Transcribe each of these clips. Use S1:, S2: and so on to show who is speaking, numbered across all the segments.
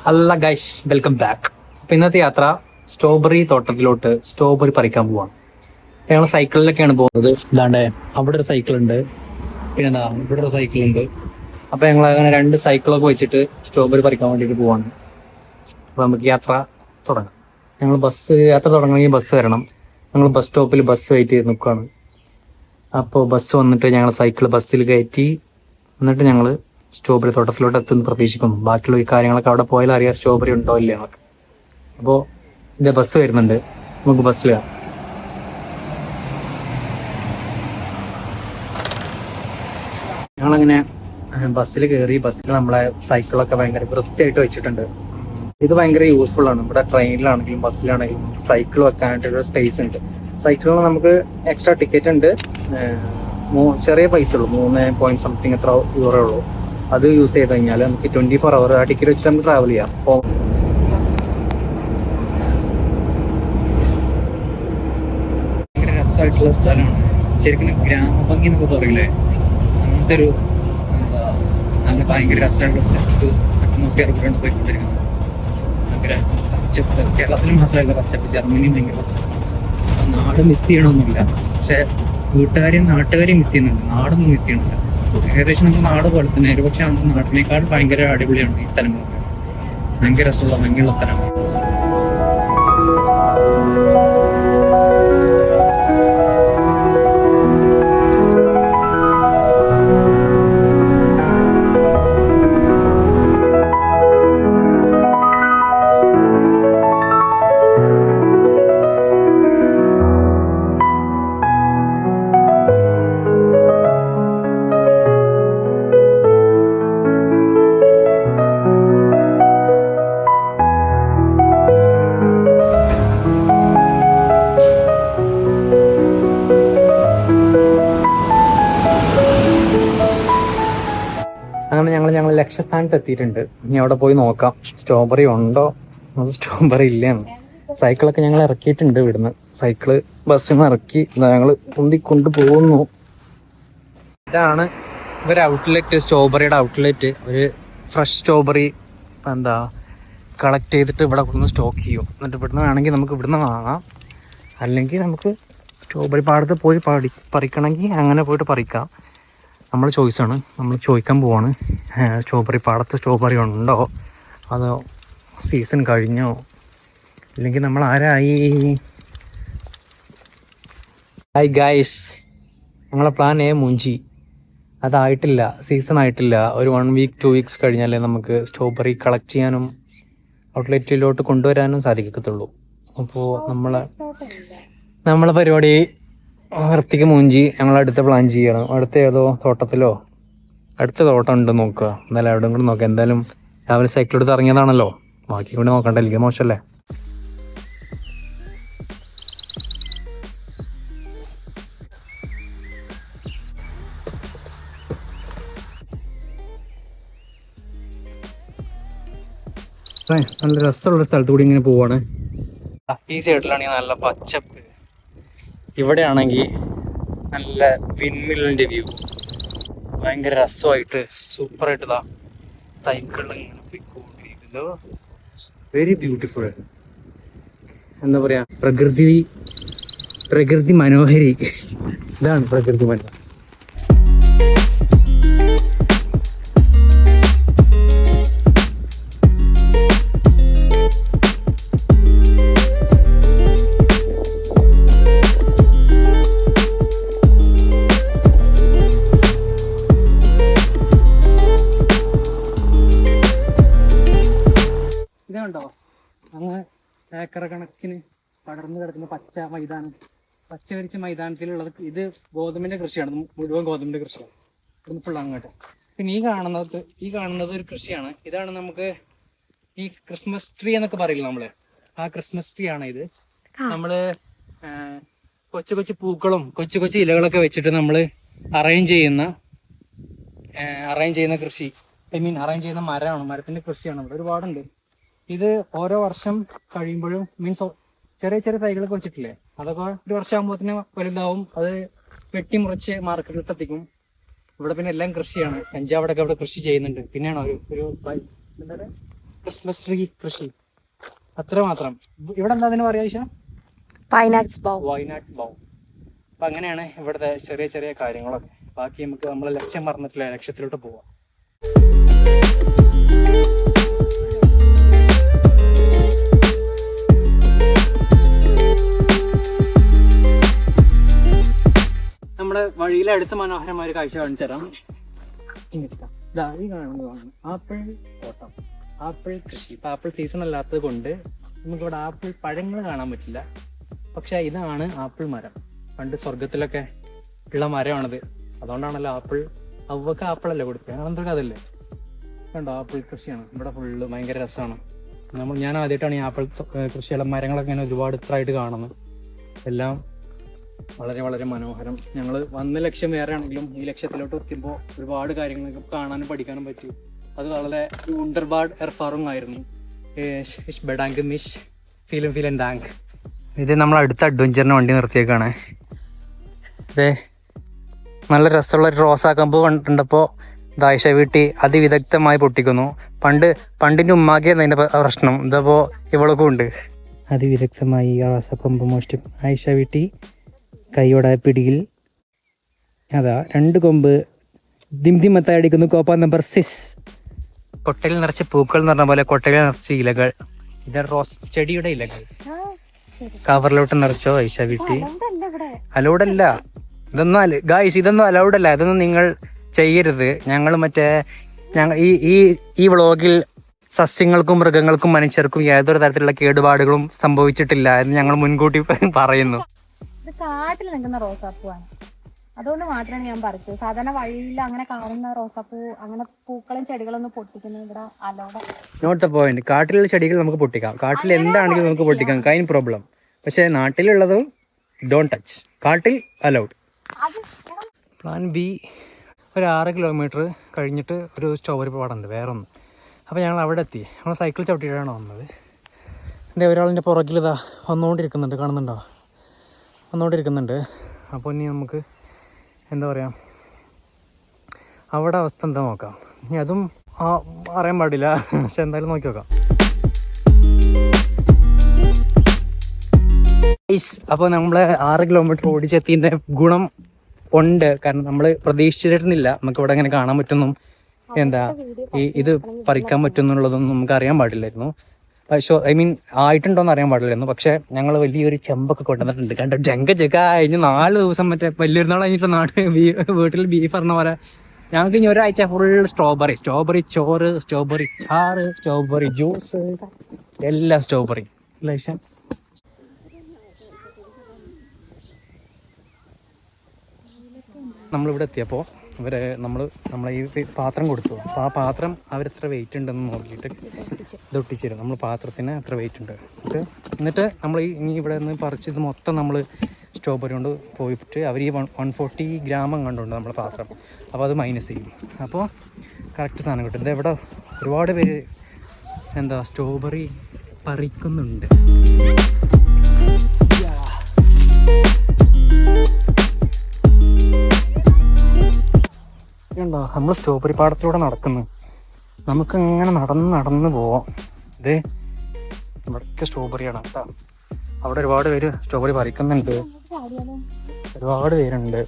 S1: അല്ല guys, welcome back. അപ്പൊ ഇന്നത്തെ യാത്ര സ്ട്രോബെറി തോട്ടത്തിലോട്ട് സ്ട്രോബെറി പറിക്കാൻ പോവാണ്. ഞങ്ങൾ സൈക്കിളിലൊക്കെയാണ് പോകുന്നത്. ഇതാണ്ട് അവിടെ ഒരു സൈക്കിൾ ഉണ്ട്, പിന്നെ എന്താ ഇവിടെ ഒരു സൈക്കിൾ ഉണ്ട്. അപ്പൊ ഞങ്ങൾ അങ്ങനെ 2 സൈക്കിളൊക്കെ വെച്ചിട്ട് സ്ട്രോബെറി പറിക്കാൻ വേണ്ടിയിട്ട് പോവാണ്. അപ്പൊ നമുക്ക് യാത്ര തുടങ്ങാം. ഞങ്ങൾ യാത്ര തുടങ്ങണമെങ്കിൽ ബസ് വരണം. ഞങ്ങൾ ബസ് സ്റ്റോപ്പിൽ ബസ് വെയിറ്റ് ചെയ്ത് നിൽക്കുകയാണ്. അപ്പോൾ ബസ് വന്നിട്ട് ഞങ്ങൾ സൈക്കിൾ ബസ്സിൽ കയറ്റി എന്നിട്ട് ഞങ്ങൾ സ്ട്രോബെറി തോട്ടത്തിലോട്ട് എത്തുന്നു പ്രതീക്ഷിക്കുന്നു. ബാക്കിയുള്ള ഈ കാര്യങ്ങളൊക്കെ അവിടെ പോയാൽ അറിയാം സ്ട്രോബെറി ഉണ്ടോ ഇല്ലേ നമുക്ക്. അപ്പോൾ ഇതിന്റെ ബസ് വരുന്നുണ്ട്, നമുക്ക് ബസ്സിൽ കയറാം. ഞങ്ങളങ്ങനെ ബസ്സിൽ കയറി. ബസ്സിൽ നമ്മളെ സൈക്കിളൊക്കെ ഭയങ്കര വൃത്തിയായിട്ട് വെച്ചിട്ടുണ്ട്. ഇത് ഭയങ്കര യൂസ്ഫുൾ ആണ്. ഇവിടെ ട്രെയിനിലാണെങ്കിലും ബസ്സിലാണെങ്കിലും സൈക്കിൾ വെക്കാനായിട്ടൊരു സ്പേസ് ഉണ്ട്. സൈക്കിളിൽ നമുക്ക് എക്സ്ട്രാ ടിക്കറ്റ് ഉണ്ട്, ചെറിയ പൈസ ഉള്ളൂ, 3 സംതിങ് എത്ര യൂറോ ഉള്ളൂ. അത് യൂസ് ചെയ്ത് കഴിഞ്ഞാൽ നമുക്ക് 24 hour ആ ടിക്കറ്റ് വെച്ചിട്ട് നമുക്ക് ട്രാവൽ ചെയ്യാം. അപ്പോൾ ഭയങ്കര രസമായിട്ടുള്ള സ്ഥലമാണ്. ശരിക്കും ഗ്രാമഭംഗി എന്നൊക്കെ പറയില്ലേ, അങ്ങനത്തെ ഒരു നല്ല ഭയങ്കര രസമായിട്ടുള്ള അറ്റ്മോസ്ഫിയർ പോയിക്കൊണ്ടിരിക്കുന്നത്. ഭയങ്കര പച്ചപ്പ്. കേരളത്തിൽ മാത്രമല്ല പച്ചപ്പ്, ജർമ്മനിയും ഭയങ്കര പച്ചപ്പ്. നാട് മിസ് ചെയ്യണമെന്നില്ല, പക്ഷെ വീട്ടുകാരെയും നാട്ടുകാരെയും മിസ് ചെയ്യുന്നുണ്ട്, നാടൊന്നും മിസ് ചെയ്യണില്ല. ഏകദേശം നമുക്ക് നാട് പോലെ തന്നെ, പക്ഷെ നമുക്ക് നാട്ടിനേക്കാൾ ഭയങ്കര അടിപൊളിയാണ് ഈ സ്ഥലങ്ങളൊക്കെ. ഭയങ്കര രസമുള്ള ഭംഗിയുള്ള സ്ഥലമാണ്. അങ്ങനെ ഞങ്ങൾ ലക്ഷ്യസ്ഥാനത്ത് എത്തിയിട്ടുണ്ട്. ഇനി അവിടെ പോയി നോക്കാം സ്ട്രോബെറി ഉണ്ടോ അത് സ്ട്രോബെറി ഇല്ലെന്ന്. സൈക്കിളൊക്കെ ഞങ്ങൾ ഇറക്കിയിട്ടുണ്ട് ഇവിടുന്ന്. സൈക്കിള് ബസ്സിൽ നിന്ന് ഇറക്കി ഞങ്ങൾ ഉന്തിക്കൊണ്ട് പോകുന്നു. ഇതാണ് ഒരു ഔട്ട്ലെറ്റ്, സ്ട്രോബെറിയുടെ ഔട്ട്ലെറ്റ്. ഒരു ഫ്രഷ് സ്ട്രോബെറി എന്താ കളക്ട് ചെയ്തിട്ട് ഇവിടെ കൊണ്ടുവന്ന് സ്റ്റോക്ക് ചെയ്യും. എന്നിട്ട് ഇവിടുന്ന് വേണമെങ്കിൽ നമുക്ക് ഇവിടുന്ന് വാങ്ങാം, അല്ലെങ്കിൽ നമുക്ക് സ്ട്രോബെറി പാടത്ത് പോയി പറിക്കണമെങ്കിൽ അങ്ങനെ പോയിട്ട് പറിക്കാം. നമ്മുടെ ചോയ്സാണ്. നമ്മൾ ചോദിക്കാൻ പോവാണ്, സ്ട്രോബെറി പാടത്ത് സ്ട്രോബെറി ഉണ്ടോ, അതോ സീസൺ കഴിഞ്ഞോ, ഇല്ലെങ്കിൽ നമ്മൾ ആരായി. ഹായ് ഗൈസ്, ഞങ്ങളെ പ്ലാൻ മുഞ്ചി. അതായിട്ടില്ല, സീസൺ ആയിട്ടില്ല. ഒരു 1 week 2 weeks കഴിഞ്ഞാലേ നമുക്ക് സ്ട്രോബെറി കളക്ട് ചെയ്യാനും ഔട്ട്ലെറ്റിലോട്ട് കൊണ്ടുവരാനും സാധിക്കത്തുള്ളൂ. അപ്പോൾ നമ്മളെ പരിപാടി വൃത്തിക്ക് മൂഞ്ചി. ഞങ്ങൾ അടുത്ത പ്ലാൻ ചെയ്യണം. അടുത്ത ഏതോ തോട്ടത്തിലോ, അടുത്ത തോട്ടം ഉണ്ട് നോക്കുക. എന്തായാലും അവിടെ കൂടെ നോക്കാം. എന്തായാലും രാവിലെ സൈക്കിൾ എടുത്ത് ഇറങ്ങിയതാണല്ലോ, ബാക്കി കൂടെ നോക്കണ്ടല്ലേ, മോശമല്ലേ. നല്ല രസമുള്ള സ്ഥലത്ത് കൂടി ഇങ്ങനെ പോവാണ്. ഈ സൈഡിലാണെങ്കിൽ നല്ല പച്ചപ്പ്, ഇവിടെയാണെങ്കിൽ നല്ല വിൻമില്ലിന്റെ വ്യൂ. ഭയങ്കര രസമായിട്ട് സൂപ്പറായിട്ട് ഇതാ സൈക്കിളിൽ ഇങ്ങനെ പോയിക്കൊണ്ടിരിക്കുന്നു. Very beautiful. എന്താ പറയാ, പ്രകൃതി മനോഹരി. ഇതാണ് പ്രകൃതി മനോഹരി. ഇതുണ്ടോ, അങ്ങ് ഏക്കർ കണക്കിന് പടർന്നു കിടക്കുന്ന പച്ച വിരിച്ച മൈതാനത്തിലുള്ളത്. ഇത് ഗോതമ്പിന്റെ കൃഷിയാണ്, മുഴുവൻ ഗോതമ്പിന്റെ കൃഷിയാണ്. ഇവിടുന്ന് ഫുൾ അങ്ങോട്ട്. പിന്നെ ഈ കാണുന്നത് ഒരു കൃഷിയാണ്. ഇതാണ് നമുക്ക് ഈ ക്രിസ്മസ് ട്രീ എന്നൊക്കെ പറയില്ല നമ്മള്, ആ ക്രിസ്മസ് ട്രീ ആണ് ഇത്. നമ്മള് കൊച്ചു കൊച്ചു പൂക്കളും കൊച്ചു ഇലകളൊക്കെ വെച്ചിട്ട് നമ്മള് അറേഞ്ച് ചെയ്യുന്ന കൃഷി, അറേഞ്ച് ചെയ്യുന്ന മരമാണ്, മരത്തിന്റെ കൃഷിയാണ്. ഇവിടെ ഒരുപാടുണ്ട്. ഇത് ഓരോ വർഷം കഴിയുമ്പോഴും ചെറിയ തൈകളൊക്കെ വെച്ചിട്ടില്ലേ, അതൊക്കെ ഒരു വർഷം ആകുമ്പോഴത്തേന് വലുതാവും. അത് വെട്ടിമുറിച്ച് മാർക്കറ്റിലോട്ട് എത്തിക്കും. ഇവിടെ പിന്നെ എല്ലാം കൃഷിയാണ്. കഞ്ചാവടൊക്കെ ഇവിടെ കൃഷി ചെയ്യുന്നുണ്ട്. പിന്നെയാണോ ഒരു ക്രിസ്മസ് ട്രീ കൃഷി, അത്ര മാത്രം. ഇവിടെ എന്താ അതിന് പറയാ ഈശ?
S2: വയനാട് ബൗ.
S1: വയനാട് ബൗ. അപ്പം അങ്ങനെയാണ് ഇവിടുത്തെ ചെറിയ ചെറിയ കാര്യങ്ങളൊക്കെ. ബാക്കി നമുക്ക് നമ്മളെ ലക്ഷ്യം പറഞ്ഞിട്ടില്ല, ലക്ഷ്യത്തിലോട്ട് പോവാം. നമ്മുടെ വഴിയിലെ അടുത്ത മനോഹരമായ ഒരു കാഴ്ച കാണിച്ചു തരാം. ഈ കാണുന്നതാണ് ആപ്പിൾ തോട്ടം, ആപ്പിൾ കൃഷി. ഇപ്പം ആപ്പിൾ സീസൺ അല്ലാത്തത് കൊണ്ട് നമുക്കിവിടെ ആപ്പിൾ പഴങ്ങൾ കാണാൻ പറ്റില്ല. പക്ഷെ ഇതാണ് ആപ്പിൾ മരം. പണ്ട് സ്വർഗത്തിലൊക്കെ ഉള്ള മരമാണത്. അതുകൊണ്ടാണല്ലോ ആപ്പിൾ, അവക്ക് ആപ്പിളല്ലേ കൊടുക്കുക, അങ്ങനത്തെ അതല്ലേ. കണ്ടോ, ആപ്പിൾ കൃഷിയാണ് ഇവിടെ ഫുള്ള്. ഭയങ്കര രസമാണ്. ഞാൻ ആദ്യമായിട്ടാണ് ഈ ആപ്പിൾ കൃഷിയുള്ള മരങ്ങളൊക്കെ ഇങ്ങനെ ഒരുപാട് ഇത്രയായിട്ട് കാണുന്നത്. എല്ലാം വളരെ വളരെ മനോഹരം. ഞങ്ങൾ വന്ന ലക്ഷ്യം വേറെ ആണെങ്കിലും ഈ ലക്ഷ്യത്തിലോട്ട് എത്തുമ്പോൾ ഒരുപാട് കാര്യങ്ങളൊക്കെ കാണാനും പഠിക്കാനും പറ്റി. അത് വളരെ വണ്ടർബാഡ് എർഫാറും ആയിരുന്നു. ബെഡാങ്ക് മിഷ് ഫീലും ഫീലൻ ഡാങ്ക്. ഇത് നമ്മൾ അടുത്ത അഡ്വഞ്ചറിന് വണ്ടി നിർത്തിയേക്കാണ്. അതെ, നല്ല രസമുള്ള ഒരു റോസാക്കമ്പ് കണ്ടപ്പോൾ ദായിഷ വീട്ടി അതിവിദഗ്ധമായി പൊട്ടിക്കുന്നു. പണ്ടിൻ്റെ ഉമ്മാക്കിയ അതിൻ്റെ പ്രശ്നം ഇതപ്പോൾ ഇവളൊക്കെ ഉണ്ട്. അതിവിദഗ്ധമായി ആ റോസാക്കമ്പ് മോഷ്ടി ആയിഷ വീട്ടി കൈയോടെ പിടിയിൽ. അതാ 2 കൊമ്പ് ദിംദിമത്തായി അടിക്കുന്നു. Copa number 6. കൊട്ടയിൽ നിറച്ച് പൂക്കൾ എന്ന് പറഞ്ഞ പോലെ കൊട്ടയിൽ നിറച്ച് ഇലകൾ. ഇത് റോസ് ചെടിയുടെ ഇലകൾ കവറിലോട്ട് നിറച്ചോ ഐഷ വീട്ടി. അലൗഡല്ല ഇതൊന്നും. ഗായ്സ്, ഇതൊന്നും അലൗഡല്ല. ഇതൊന്നും നിങ്ങൾ ചെയ്യരുത്. ഞങ്ങൾ ഈ വ്ളോഗിൽ സസ്യങ്ങൾക്കും മൃഗങ്ങൾക്കും മനുഷ്യർക്കും യാതൊരു തരത്തിലുള്ള കേടുപാടുകളും സംഭവിച്ചിട്ടില്ല എന്ന് ഞങ്ങൾ മുൻകൂട്ടി പറയുന്നു.
S2: കാട്ടിൽ നിൽക്കുന്ന റോസാപ്പൂവാണ്, അതുകൊണ്ട് മാത്രമാണ് ഞാൻ പറിച്ചത്. സാധാരണ വഴിയിൽ അങ്ങനെ കാണുന്ന റോസാപ്പൂ, അങ്ങനെ പൂക്കളും ചെടികളൊന്നും പൊട്ടിക്കുന്നത് ഇവിടെ അലോഡ.
S1: Not the point. കാട്ടിലുള്ള ചെടികൾ നമുക്ക് പൊട്ടിക്കാം, കാട്ടിൽ എന്താണെങ്കിലും നമുക്ക് പൊട്ടിക്കാം, കൈൻ പ്രോബ്ലം. പക്ഷെ നാട്ടിലുള്ളതും ഡോണ്ട് ടച്ച്. കാട്ടിൽ അലൗഡ്. പ്ലാൻ ബി ഒരു 6 കിലോമീറ്റർ കഴിഞ്ഞിട്ട് ഒരു സ്ട്രോബെറി പാടുണ്ട്, വേറെ ഒന്ന്. അപ്പോൾ ഞങ്ങൾ അവിടെ എത്തി. നമ്മൾ സൈക്കിൾ ചവിട്ടിയിട്ടാണ് വന്നത്. എൻ്റെ ഒരാളിൻ്റെ പുറകിൽ ഇതാ വന്നുകൊണ്ടിരിക്കുന്നുണ്ട്, കാണുന്നുണ്ടോ? വന്നുകൊണ്ടിരിക്കുന്നുണ്ട്. അപ്പോൾ ഇനി നമുക്ക് എന്താ പറയുക, അവിടെ അവസ്ഥ എന്താ നോക്കാം. ഇനി അതും അറിയാൻ പാടില്ല, പക്ഷെ എന്തായാലും നോക്കി നോക്കാം. അപ്പോൾ നമ്മൾ 6 കിലോമീറ്റർ ഓടിച്ചെത്തിൻ്റെ ഗുണം ഉണ്ട്. കാരണം നമ്മൾ പ്രതീക്ഷിച്ചിരുന്നില്ല നമുക്ക് ഇവിടെ ഇങ്ങനെ കാണാൻ പറ്റുന്നു, ഇത് പറിക്കാൻ പറ്റുന്നുള്ളതൊന്നും നമുക്ക് അറിയാൻ പാടില്ലായിരുന്നു. പക്ഷേ ആയിട്ടുണ്ടോയെന്ന് അറിയാൻ പാടില്ലായിരുന്നു. പക്ഷെ ഞങ്ങൾ വലിയൊരു ചെമ്പൊക്കെ കൊണ്ടുവന്നിട്ടുണ്ട്. കണ്ടോ, ജങ്ക കഴിഞ്ഞ് 4 ദിവസം മറ്റേ വലിയൊരുന്നാൾ കഴിഞ്ഞിട്ട് വീട്ടിൽ ബീഫ് പറഞ്ഞ പോലെ ഞങ്ങൾക്ക് ഇനി ഒരാഴ്ച ഫുൾ സ്ട്രോബെറി ചോറ്, സ്ട്രോബെറി ചാറ്, സ്ട്രോബെറി ജ്യൂസ്, എല്ലാം സ്ട്രോബെറി. നമ്മളിവിടെ എത്തിയപ്പോൾ നമ്മളെ ഈ പാത്രം കൊടുത്തു. അപ്പോൾ ആ പാത്രം അവരെത്ര വെയിറ്റ് ഉണ്ടെന്ന് നോക്കിയിട്ട് ഇത് ഒട്ടിച്ചിരുന്നു. നമ്മൾ പാത്രത്തിന് എത്ര വെയിറ്റ് ഉണ്ട് എന്നിട്ട് നമ്മൾ ഇനി ഇവിടെ നിന്ന് പറിച്ച് ഇത് മൊത്തം നമ്മൾ സ്ട്രോബെറി കൊണ്ട് പോയിട്ട് അവർ ഈ 140 ഗ്രാം കണ്ടുണ്ട് നമ്മുടെ പാത്രം. അപ്പോൾ അത് മൈനസ് ചെയ്യും. അപ്പോൾ കറക്റ്റ് സാധനം കിട്ടും. ഇത് ഇവിടെ ഒരുപാട് പേര് സ്ട്രോബെറി പറിക്കുന്നുണ്ട്. ഉണ്ടോ, നമ്മൾ സ്ട്രോബെറി പാടത്തിലൂടെ നടക്കുന്നു. നമുക്ക് ഇങ്ങനെ നടന്ന് പോവാം. ഇത് ഇവിടേക്ക് സ്ട്രോബെറിയാണ് കേട്ടോ. അവിടെ ഒരുപാട് പേര് സ്ട്രോബെറി പറിക്കുന്നുണ്ട്, ഒരുപാട് പേരുണ്ട്.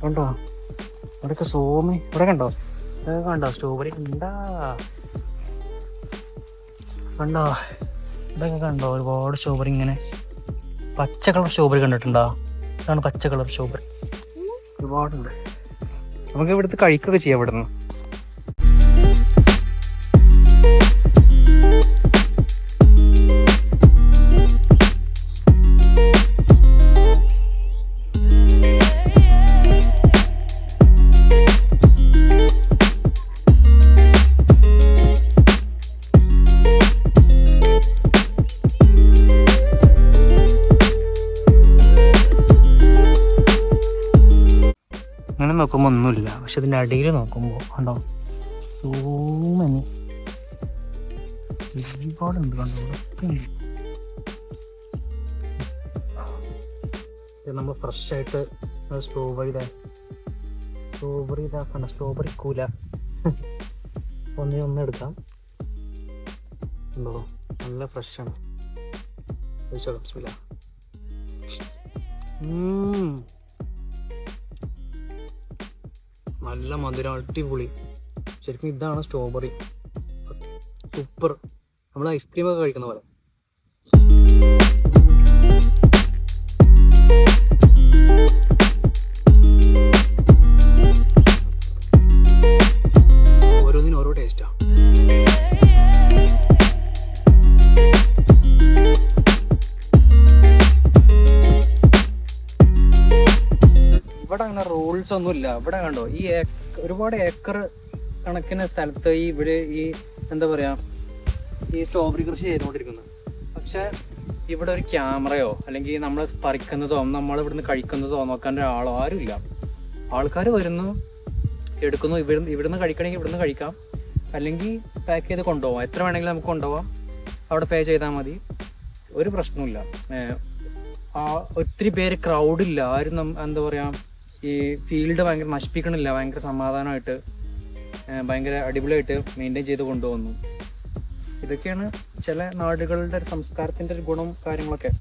S1: കണ്ടോ ഇവിടെയൊക്കെ സോമി, ഇവിടെ കണ്ടോ സ്ട്രോബെറി കണ്ടോ ഇതൊക്കെ കണ്ടോ, ഒരുപാട് സ്ട്രോബെറി. ഇങ്ങനെ പച്ച കളർ സ്ട്രോബെറി കണ്ടിട്ടുണ്ടോ? ഇതാണ് പച്ച കളർ സ്ട്രോബെറി. ഒരുപാടുണ്ട്. നമുക്ക് ഇവിടുത്തെ കഴിക്കുകയൊക്കെ ചെയ്യാം ഇവിടുന്ന്. നോക്കുമ്പോൾ ഒന്നുമില്ല, പക്ഷെ ഇതിൻ്റെ അടിയിൽ നോക്കുമ്പോൾ കണ്ടോ സൂമനി ഒരുപാടുണ്ട്. കണ്ടോ നമ്മൾ ഫ്രഷ് ആയിട്ട് സ്ട്രോബെറി സ്ട്രോബെറി ഇതാക്കണ്ട, സ്ട്രോബെറി കൂല. ഒന്നേ എടുക്കാം. ഉണ്ടോ, നല്ല ഫ്രഷാണ്. കഴിച്ചോളാം. ബിസ്മില്ലാ. നല്ല മധുരം, അടിപൊളി. ശരിക്കും ഇതാണ് സ്ട്രോബെറി. സൂപ്പർ. നമ്മൾ ഐസ്ക്രീമൊക്കെ കഴിക്കുന്ന പോലെ. ഓരോന്നിനും ഓരോ ടേസ്റ്റാ. ഇവിടെ അങ്ങനെ റൂൾസ് ഒന്നുമില്ല. ഇവിടെ കണ്ടോ, ഈ ഒരുപാട് ഏക്കർ കണക്കിന് സ്ഥലത്ത് ഇവിടെ ഈ എന്താ പറയാ, ഈ സ്ട്രോബെറി കൃഷി ചെയ്തുകൊണ്ടിരിക്കുന്നത്. പക്ഷെ ഇവിടെ ഒരു ക്യാമറയോ അല്ലെങ്കിൽ നമ്മൾ പറിക്കുന്നതോ നമ്മൾ ഇവിടുന്ന് കഴിക്കുന്നതോ നോക്കാൻ ഒരാളോ ആരുമില്ല. ആൾക്കാർ വരുന്നു, എടുക്കുന്നു. ഇവിടുന്ന് കഴിക്കണമെങ്കിൽ ഇവിടുന്ന് കഴിക്കാം, അല്ലെങ്കിൽ പാക്ക് ചെയ്ത് കൊണ്ടുപോകാം. എത്ര വേണമെങ്കിലും നമുക്ക് കൊണ്ടുപോകാം. അവിടെ പേ ചെയ്താൽ മതി, ഒരു പ്രശ്നവുമില്ല. ഒത്തിരി പേര്, ക്രൗഡില്ല. ആരും എന്താ പറയുക, ഈ ഫീൽഡ് ഭയങ്കര നശിപ്പിക്കണില്ല. ഭയങ്കര സമാധാനമായിട്ട് ഭയങ്കര അടിപൊളിയായിട്ട് മെയിൻറ്റെയിൻ ചെയ്ത് കൊണ്ടുപോകുന്നു. ഇതൊക്കെയാണ് ചില നാടുകളുടെ ഒരു സംസ്കാരത്തിൻ്റെ ഒരു ഗുണം, കാര്യങ്ങളൊക്കെ.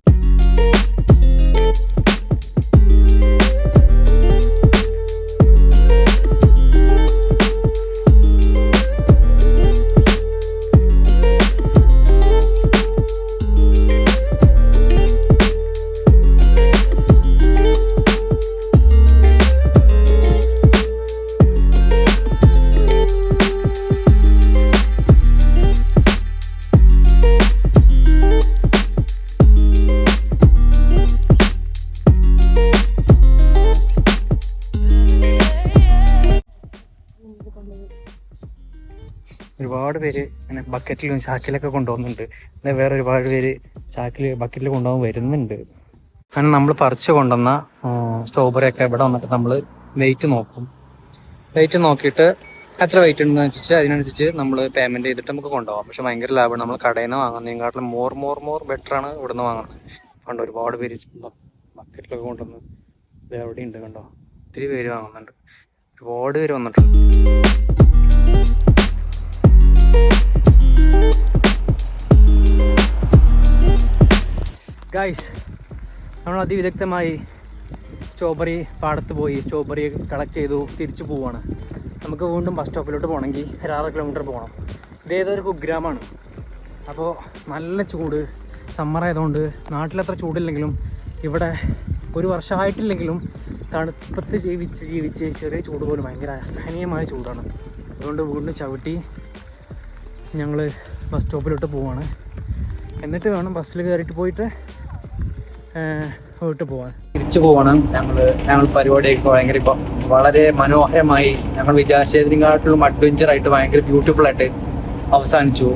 S1: ഒരുപാട് പേര് ഇങ്ങനെ ബക്കറ്റിലും ചാക്കിലൊക്കെ കൊണ്ടുപോകുന്നുണ്ട്. വേറെ ഒരുപാട് പേര് ബക്കറ്റിൽ കൊണ്ടുപോകാൻ വരുന്നുണ്ട്. അങ്ങനെ നമ്മൾ പറിച്ചു കൊണ്ടുവന്ന സ്ട്രോബെറി ഒക്കെ ഇവിടെ വന്നിട്ട് നമ്മൾ വെയിറ്റ് നോക്കും. വെയിറ്റ് നോക്കിയിട്ട് എത്ര വെയിറ്റ് ഉണ്ടെന്ന് വെച്ചിട്ട് അതിനനുസരിച്ച് നമ്മൾ പേയ്മെന്റ് ചെയ്തിട്ട് നമുക്ക് കൊണ്ടുപോകാം. പക്ഷെ ഭയങ്കര ലാഭമാണ്. നമ്മൾ കടയിൽ നിന്ന് വാങ്ങുന്നതിനെക്കാട്ടിലും മോർ ബെറ്ററാണ് ഇവിടെ നിന്ന് വാങ്ങുന്നത്. കണ്ടോ, ഒരുപാട് പേര് ബക്കറ്റിലൊക്കെ കൊണ്ടുവന്ന് എവിടെ ഉണ്ട് കണ്ടോ, ഒത്തിരി പേര് വാങ്ങുന്നുണ്ട്. ഒരുപാട് പേര് വന്നിട്ടുണ്ട്. ഗൈസ്, നമ്മൾ അതിവിദഗ്ധമായി സ്ട്രോബെറി പാടത്ത് പോയി സ്ട്രോബെറി കളക്ട് ചെയ്തു തിരിച്ചു പോവുകയാണ്. നമുക്ക് വീണ്ടും ബസ് സ്റ്റോപ്പിലോട്ട് പോകണമെങ്കിൽ 6 കിലോമീറ്റർ പോകണം. ഇതേതൊരു കുഗ്രാമമാണ്. അപ്പോൾ നല്ല ചൂട്, സമ്മറായതുകൊണ്ട് നാട്ടിലത്ര ചൂടില്ലെങ്കിലും ഇവിടെ ഒരു വർഷമായിട്ടില്ലെങ്കിലും തണുപ്പത്ത് ജീവിച്ച് ചെറിയ ചൂട് പോലും ഭയങ്കര അസഹനീയമായ ചൂടാണ്. അതുകൊണ്ട് വീണ്ടും ചവിട്ടി ഞങ്ങൾ ബസ് സ്റ്റോപ്പിലോട്ട് പോവാണ്. എന്നിട്ട് വേണം ബസ്സിൽ കയറിയിട്ട് പോയിട്ട് വീട്ടിൽ പോകാൻ. തിരിച്ചു പോകണം. ഞങ്ങൾ പരിപാടിയൊക്കെ ഭയങ്കര ഇപ്പം വളരെ മനോഹരമായി, ഞങ്ങൾ വിചാരിച്ചതിനെക്കാട്ടിലും അഡ്വഞ്ചറായിട്ട് ഭയങ്കര ബ്യൂട്ടിഫുൾ ആയിട്ട് അവസാനിച്ചു.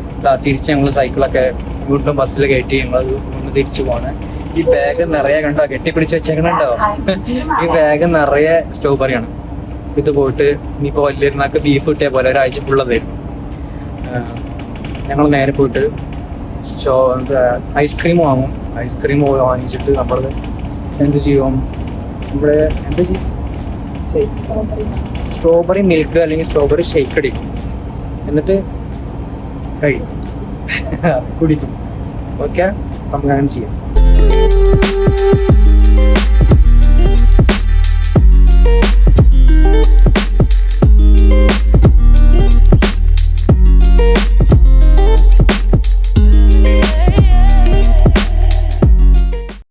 S1: തിരിച്ച് ഞങ്ങൾ സൈക്കിളൊക്കെ വീണ്ടും ബസ്സിൽ കയറ്റി ഞങ്ങൾ വീണ്ടും തിരിച്ചു പോവാണ്. ഈ ബാഗ് നിറയെ കണ്ടോ, കെട്ടിപ്പിടിച്ച് വെച്ചേക്കണുണ്ടോ, ഈ ബാഗ് നിറയെ സ്ട്രോബെറിയാണ്. ഇത് പോയിട്ട് ഇനിയിപ്പോൾ വലിയൊരുന്നാൾക്ക് ബീഫ് കിട്ടിയ പോലെ ഒരാഴ്ച ഫുള്ളത് തരും. ഞങ്ങൾ നേരെ പോയിട്ട് ഐസ്ക്രീം വാങ്ങും. ഐസ്ക്രീം വാങ്ങിച്ചിട്ട് നമ്മൾ എന്ത് ചെയ്യും, ഇവിടെ എന്ത് ചെയ്യും, സ്ട്രോബെറി മിൽക്ക് അല്ലെങ്കിൽ സ്ട്രോബെറി ഷേക്ക് അടിക്കും. എന്നിട്ട് കഴിക്കും, കുടിക്കും. ഓക്കെ, നമുക്ക് അങ്ങനെ ചെയ്യാം.